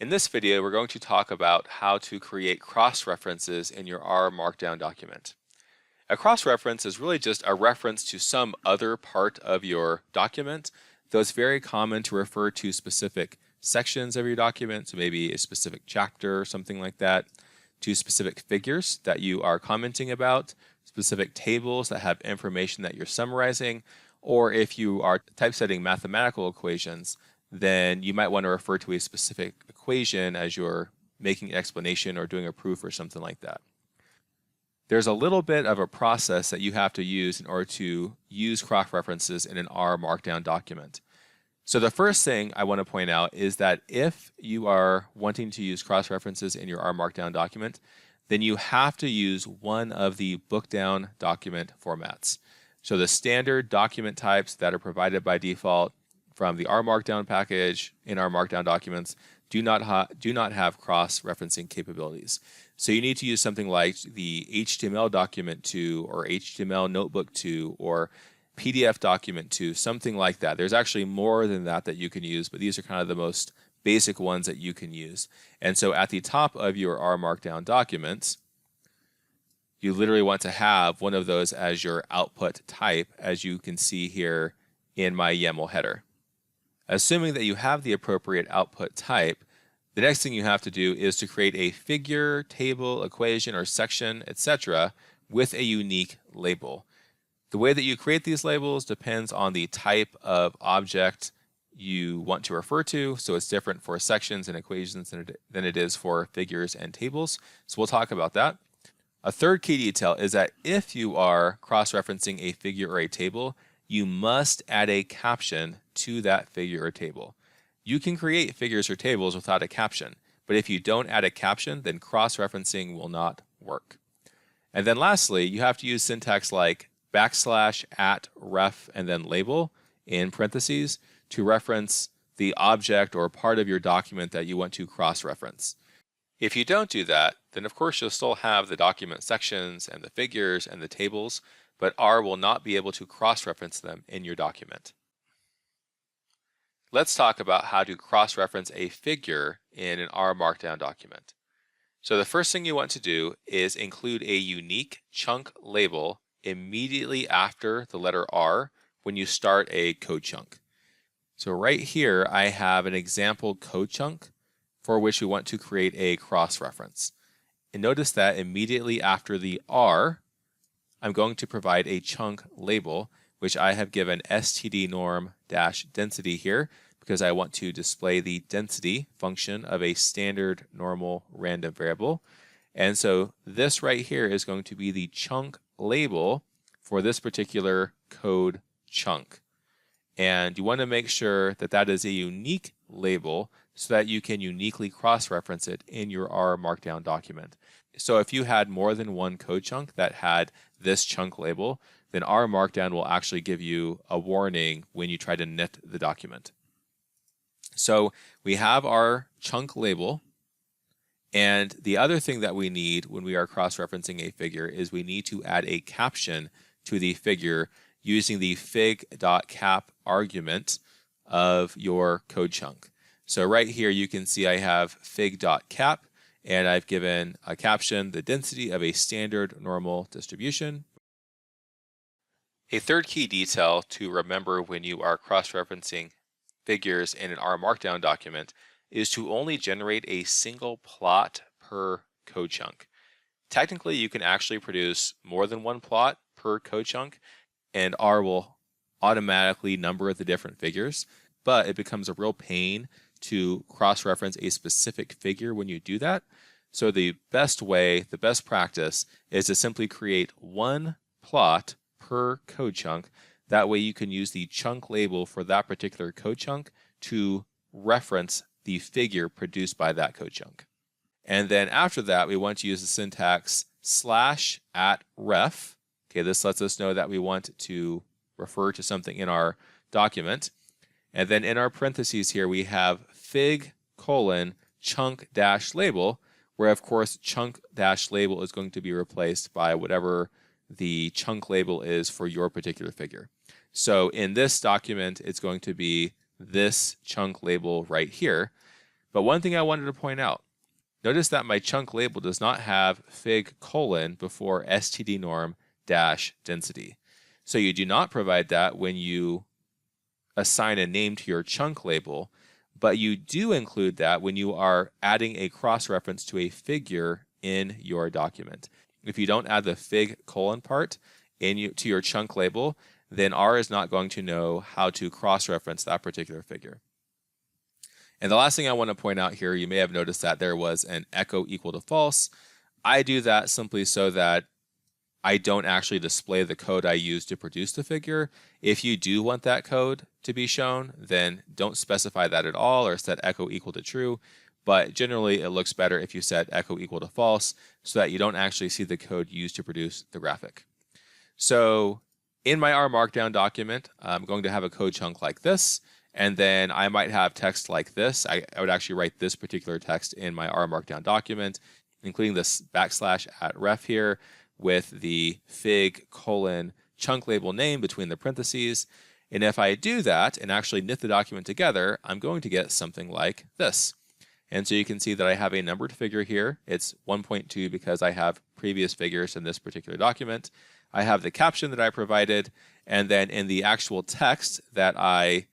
In this video, we're going to talk about how to create cross-references in your R Markdown document. A cross-reference is really just a reference to some other part of your document, though it's very common to refer to specific sections of your document, so maybe a specific chapter or something like that, to specific figures that you are commenting about, specific tables that have information that you're summarizing, or if you are typesetting mathematical equations, then you might want to refer to a specific equation as you're making an explanation or doing a proof or something like that. There's a little bit of a process that you have to use in order to use cross-references in an R Markdown document. So the first thing I want to point out is that if you are wanting to use cross-references in your R Markdown document, then you have to use one of the bookdown document formats. So the standard document types that are provided by default from the R Markdown package in our Markdown documents do not have cross-referencing capabilities. So you need to use something like the HTML document 2 or HTML notebook 2 or PDF document 2, something like that. There's actually more than that you can use, but these are kind of the most basic ones that you can use. And so at the top of your R Markdown documents, you literally want to have one of those as your output type, as you can see here in my YAML header. Assuming that you have the appropriate output type, the next thing you have to do is to create a figure, table, equation, or section, etc. with a unique label. The way that you create these labels depends on the type of object you want to refer to, so it's different for sections and equations than it is for figures and tables. So we'll talk about that. A third key detail is that if you are cross-referencing a figure or a table, you must add a caption to that figure or table. You can create figures or tables without a caption, but if you don't add a caption, then cross-referencing will not work. And then lastly, you have to use syntax like \@ref and then label in parentheses to reference the object or part of your document that you want to cross-reference. If you don't do that, then of course you'll still have the document sections and the figures and the tables, but R will not be able to cross-reference them in your document. Let's talk about how to cross-reference a figure in an R Markdown document. So the first thing you want to do is include a unique chunk label immediately after the letter R when you start a code chunk. So right here I have an example code chunk for which we want to create a cross-reference. And notice that immediately after the R, I'm going to provide a chunk label, which I have given stdnorm-density here because I want to display the density function of a standard normal random variable. And so this right here is going to be the chunk label for this particular code chunk. And you want to make sure that that is a unique label so that you can uniquely cross-reference it in your R Markdown document. So if you had more than one code chunk that had this chunk label, then R Markdown will actually give you a warning when you try to knit the document. So we have our chunk label, and the other thing that we need when we are cross-referencing a figure is we need to add a caption to the figure using the fig.cap argument of your code chunk. So right here you can see I have fig.cap, and I've given a caption, the density of a standard normal distribution. A third key detail to remember when you are cross-referencing figures in an R Markdown document is to only generate a single plot per code chunk. Technically, you can actually produce more than one plot per code chunk, and R will automatically number the different figures, but it becomes a real pain to cross-reference a specific figure when you do that. So the best way, the best practice, is to simply create one plot per code chunk. That way you can use the chunk label for that particular code chunk to reference the figure produced by that code chunk. And then after that, we want to use the syntax /@ref. Okay, this lets us know that we want to refer to something in our document. And then in our parentheses here, we have fig:\chunk-label, where of course chunk-label is going to be replaced by whatever the chunk label is for your particular figure. So in this document, it's going to be this chunk label right here. But one thing I wanted to point out, notice that my chunk label does not have fig : before std_norm-density. So you do not provide that when you assign a name to your chunk label, but you do include that when you are adding a cross-reference to a figure in your document. If you don't add the fig : part to your chunk label, then R is not going to know how to cross-reference that particular figure. And the last thing I want to point out here, you may have noticed that there was an echo equal to false. I do that simply so that I don't actually display the code I use to produce the figure. If you do want that code to be shown, then don't specify that at all or set echo equal to true. But generally, it looks better if you set echo equal to false so that you don't actually see the code used to produce the graphic. So in my R Markdown document, I'm going to have a code chunk like this. And then I might have text like this. I would actually write this particular text in my R Markdown document, including this \@ref here with the fig : chunk label name between the parentheses. And if I do that and actually knit the document together, I'm going to get something like this. And so you can see that I have a numbered figure here. It's 1.2 because I have previous figures in this particular document. I have the caption that I provided, and then in the actual text that I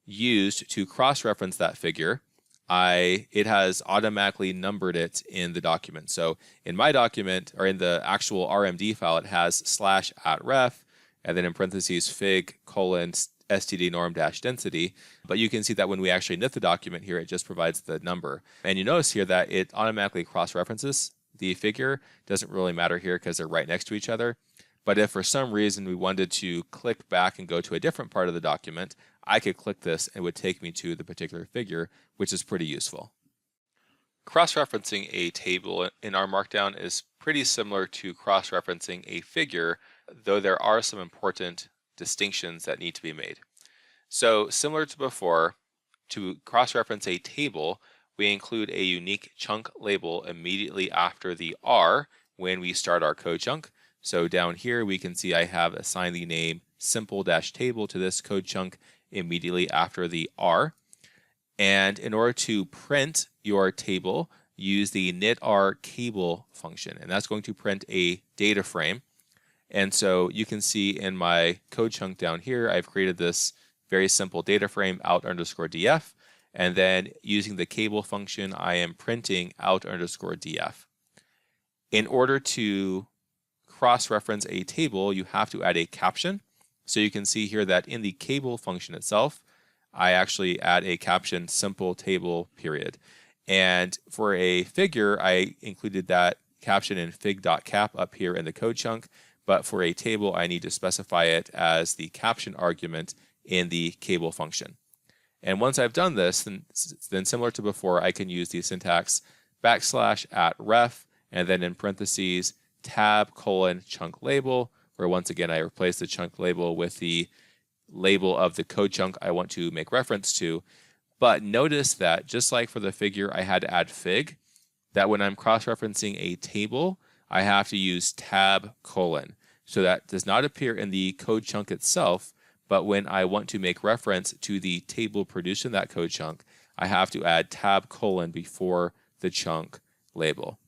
used to cross-reference that figure, it has automatically numbered it in the document. So in my document, or in the actual RMD file, it has /@ref, and then in parentheses fig : std_norm-density. But you can see that when we actually knit the document here, it just provides the number. And you notice here that it automatically cross-references the figure. Doesn't really matter here because they're right next to each other. But if for some reason we wanted to click back and go to a different part of the document, I could click this and it would take me to the particular figure, which is pretty useful. Cross-referencing a table in R Markdown is pretty similar to cross-referencing a figure, though there are some important distinctions that need to be made. So similar to before, to cross-reference a table, we include a unique chunk label immediately after the R when we start our code chunk. So down here we can see I have assigned the name simple-table to this code chunk immediately after the R. And in order to print your table, use the knit_r_cable function, and that's going to print a data frame. And so you can see in my code chunk down here, I've created this very simple data frame out_df, and then using the cable function, I am printing out_df. In order to cross-reference a table, you have to add a caption. So you can see here that in the cable function itself, I actually add a caption simple table period. And for a figure, I included that caption in fig.cap up here in the code chunk. But for a table, I need to specify it as the caption argument in the cable function. And once I've done this, then similar to before, I can use the syntax \@ref, and then in parentheses, tab : chunk label, where once again I replace the chunk label with the label of the code chunk I want to make reference to. But notice that just like for the figure I had to add fig, that when I'm cross-referencing a table, I have to use tab : So that does not appear in the code chunk itself, but when I want to make reference to the table produced in that code chunk, I have to add tab : before the chunk label.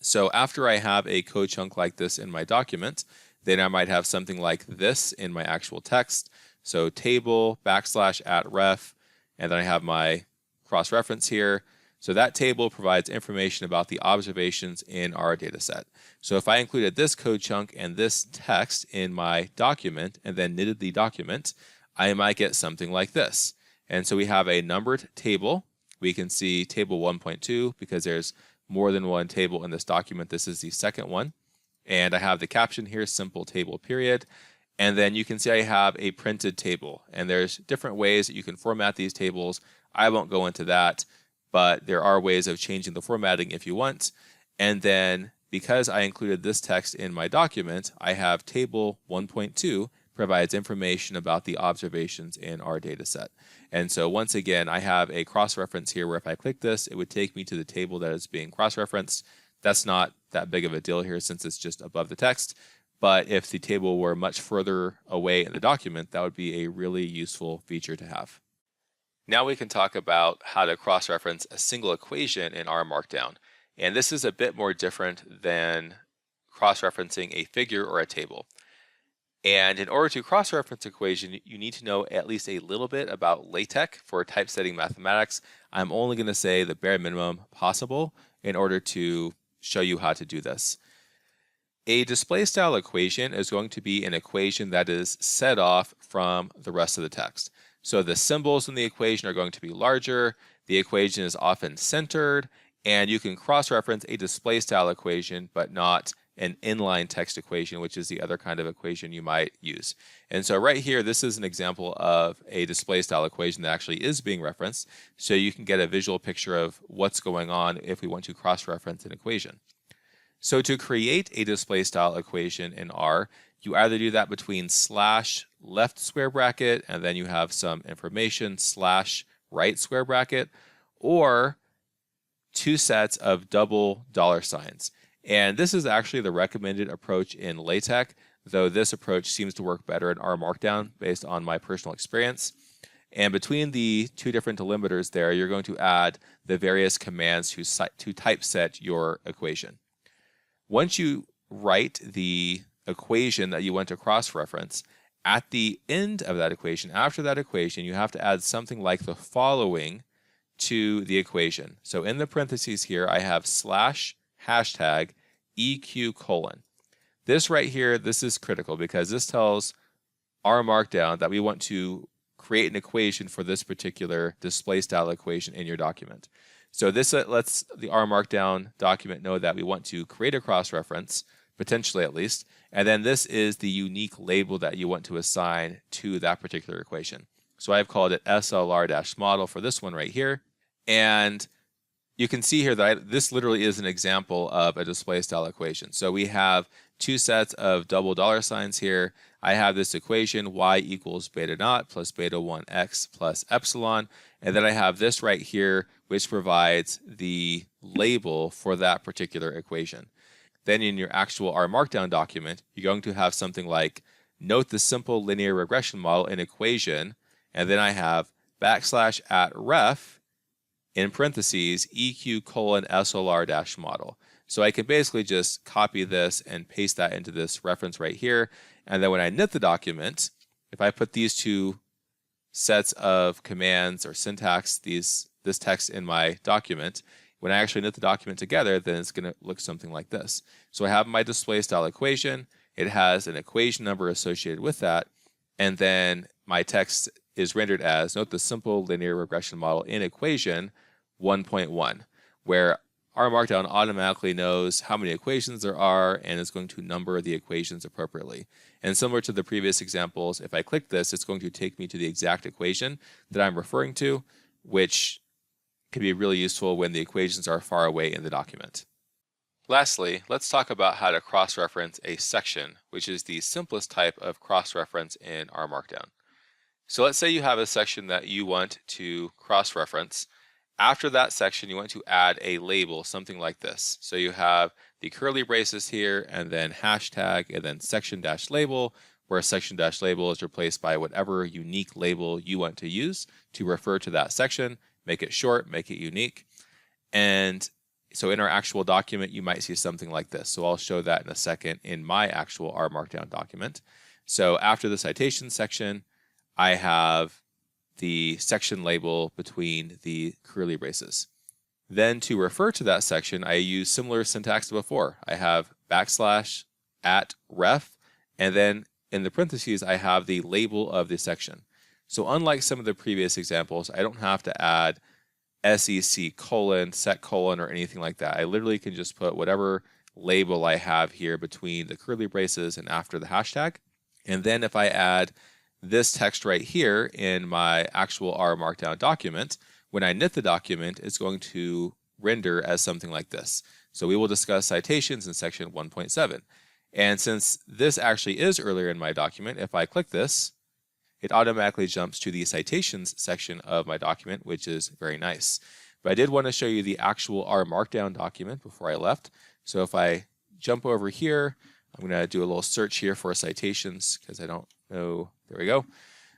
So after I have a code chunk like this in my document, then I might have something like this in my actual text. So table \@ref, and then I have my cross-reference here. So that table provides information about the observations in our data set. So if I included this code chunk and this text in my document and then knitted the document, I might get something like this. And so we have a numbered table. We can see table 1.2 because there's more than one table in this document. This is the second one. And I have the caption here, simple table period. And then you can see I have a printed table. And there's different ways that you can format these tables. I won't go into that, but there are ways of changing the formatting if you want. And then because I included this text in my document, I have table 1.2 provides information about the observations in our data set. And so once again, I have a cross-reference here where if I click this, it would take me to the table that is being cross-referenced. That's not that big of a deal here since it's just above the text. But if the table were much further away in the document, that would be a really useful feature to have. Now we can talk about how to cross-reference a single equation in R Markdown. And this is a bit more different than cross-referencing a figure or a table. And in order to cross-reference equation, you need to know at least a little bit about LaTeX for typesetting mathematics. I'm only going to say the bare minimum possible in order to show you how to do this. A display style equation is going to be an equation that is set off from the rest of the text. So the symbols in the equation are going to be larger, the equation is often centered, and you can cross-reference a display style equation, but not an inline text equation, which is the other kind of equation you might use. And so right here, this is an example of a display style equation that actually is being referenced, so you can get a visual picture of what's going on if we want to cross-reference an equation. So to create a display style equation in R, you either do that between slash left square bracket, and then you have some information slash right square bracket, or two sets of double dollar signs. And this is actually the recommended approach in LaTeX, though this approach seems to work better in R Markdown based on my personal experience. And between the two different delimiters there, you're going to add the various commands to typeset your equation. Once you write the equation that you want to cross-reference, at the end of that equation, after that equation, you have to add something like the following to the equation. So in the parentheses here, I have slash hashtag EQ colon. This right here, this is critical because this tells R Markdown that we want to create an equation for this particular display style equation in your document. So this lets the R Markdown document know that we want to create a cross-reference, potentially at least, and then this is the unique label that you want to assign to that particular equation. So I've called it SLR-model for this one right here, and you can see here that this literally is an example of a display style equation. So we have two sets of double dollar signs here. I have this equation y equals beta naught plus beta 1x plus epsilon, and then I have this right here which provides the label for that particular equation. Then in your actual R Markdown document, you're going to have something like note the simple linear regression model in equation, and then I have backslash at ref in parentheses EQ colon SLR dash model. So I can basically just copy this and paste that into this reference right here. And then when I knit the document, if I put these two sets of commands or syntax, this text in my document, when I actually knit the document together, then it's going to look something like this. So I have my display style equation. It has an equation number associated with that. And then my text is rendered as note the simple linear regression model in equation 1.1, where R Markdown automatically knows how many equations there are and is going to number the equations appropriately. And similar to the previous examples, if I click this, it's going to take me to the exact equation that I'm referring to, which can be really useful when the equations are far away in the document. Lastly, let's talk about how to cross-reference a section, which is the simplest type of cross-reference in R Markdown. So let's say you have a section that you want to cross-reference. After that section, you want to add a label, something like this. So you have the curly braces here, and then hashtag, and then section-label, where section-label is replaced by whatever unique label you want to use to refer to that section. Make it short, make it unique. And so in our actual document, you might see something like this. So I'll show that in a second in my actual R Markdown document. So after the citation section, I have the section label between the curly braces. Then to refer to that section, I use similar syntax to before. I have backslash at ref, and then in the parentheses, I have the label of the section. So unlike some of the previous examples, I don't have to add SEC colon, set colon, or anything like that. I literally can just put whatever label I have here between the curly braces and after the hashtag. And then if I add this text right here in my actual R Markdown document, when I knit the document, it's going to render as something like this. So we will discuss citations in section 1.7. And since this actually is earlier in my document, if I click this, it automatically jumps to the citations section of my document, which is very nice. But I did want to show you the actual R Markdown document before I left. So if I jump over here, I'm going to do a little search here for citations because I don't know. There we go.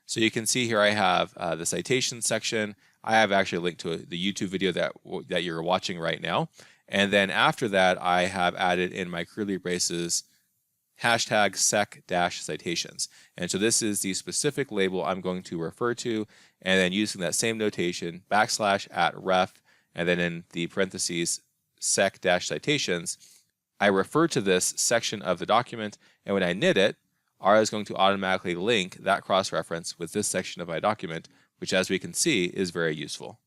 So you can see here I have the citation section. I have actually linked to the YouTube video that you're watching right now. And then after that, I have added in my curly braces hashtag sec-citations. And so this is the specific label I'm going to refer to, and then using that same notation, \@ref, and then in the parentheses, sec-citations, I refer to this section of the document, and when I knit it, R is going to automatically link that cross-reference with this section of my document, which as we can see is very useful.